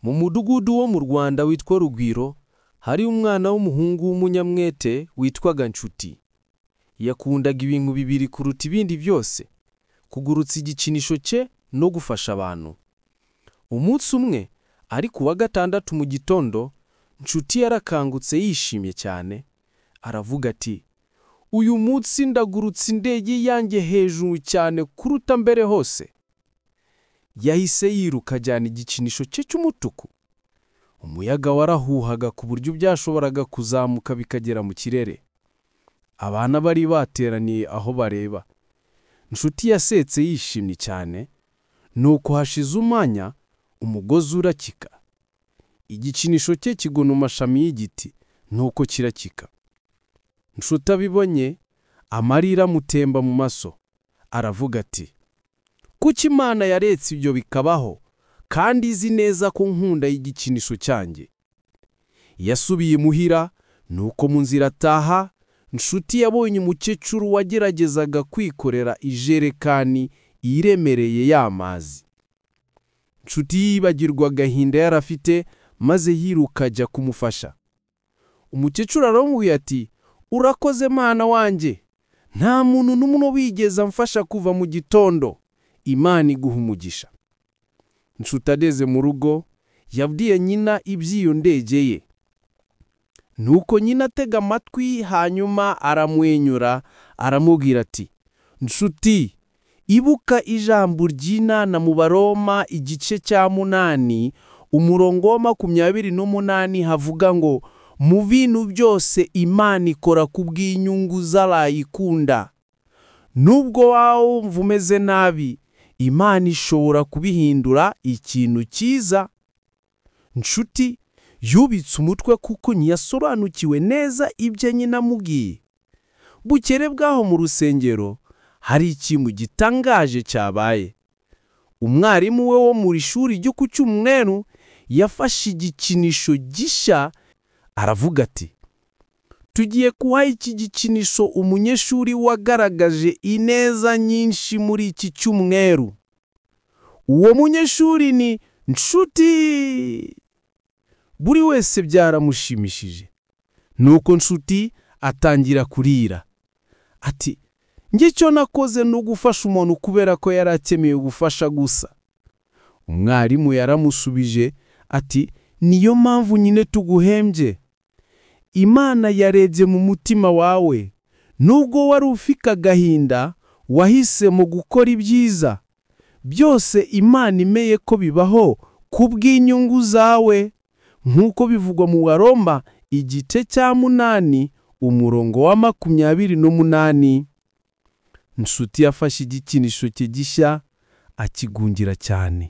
Mu mudugudu wo mu Rwanda witwa Rugwiro, hari umwana w'umuhungu w'umunyamwete witwaga Nshuti. Yakundaga ibintu bibiri kuruta ibindi byose: kugurutsa igikinisho cye no gufasha abantu. Umunsi umwe, ari ku wa gatandatu mu gitondo, Nshuti yarakangutse yishimye cyane. Aravuga ati, "Uyu munsi ndagurutsa indege yanjye hejuru cyane kuruta mbere hose." Yahise yiruka ajyana igikinisho cye cy'umutuku. Umuyaga warahuhaga ku buryo byashoboraga kuzamuka bikagera mu kirere. Abana bari bateraniye aho bareba. Nshuti yasetse yishimye cyane, nuko hashize umwanya umugozi urakika. Igikinisho cye kigwa amashami y'igiti, nuko kirakika. Nshuti abibonye, amarira amutemba mu maso. Aravuga ati, "Kuki Imana yaretse ibyo bikabaho, kandi izi neza ko nkunda igikinisho cyanjye?" Yasubiye muhira, nuko mu nzira ataha, Nshuti yabonye umukecuru wageragezaga kwikorera ijerekani iremereye y'amazi. Nshuti yibagirwa agahinda yarafite, maze yiruka ajya kumufasha. Umukecuru aramubwira ati, "Urakoze mwana wanjye, nta muntu n'umwe wigeze amfasha kuva mu gitondo. Imana iguha umugisha." Nshuti ageze mu rugo, yabwiye nyina iby'iyo ndege ye. Nuko nyina atega amatwi, hanyuma aramwenyura, aramubwira ati, "Nshuti, ibuka ijambo ry'Imana mu Baroma igice cya 8, umurongo wa 28 havuga ngo, mu bintu byose Imana ikora kubw'inyungu z'abayikunda. Nubwo wumva umeze nabi, Imana ishobora kubihindura ikintu cyiza." Nshuti yubitse umutwe kuko ntiyasobanukiwe neza ibyo nyina amubwiye. Bukere bwaho mu rusengero, hari ikintu gitangaje cyabaye. Umwarimu we wo mu ishuri ryo ku Cyumweru yafashe igikinisho gishya. Aravuga ati, "Tugiye kuha iki gikinisho umunyeshuri wagaragaje ineza nyinshi muri iki cyumweru. Uwo munyeshuri ni Nshuti." Buri wese byaramushimishije. Nuko Nshuti atangira kurira. Ati, "Njye icyo nakoze ni ugufasha umuntu kubera ko yari akeneye gufasha gusa." Umwarimu yaramusubije ati, "Niyo mpamvu nyine tuguhembye. Imana yarebye mu mutima wawe. Nubwo wari ufite agahinda, wahisemo gukora ibyiza. Byose Imana imeye ko bibaho kubw'inyungu zawe." Nk'uko bivugwa mu Baroma igice cya 8, umurongo wa 28. Nshuti yafashe igikinisho cye gishya, akigungira cyane.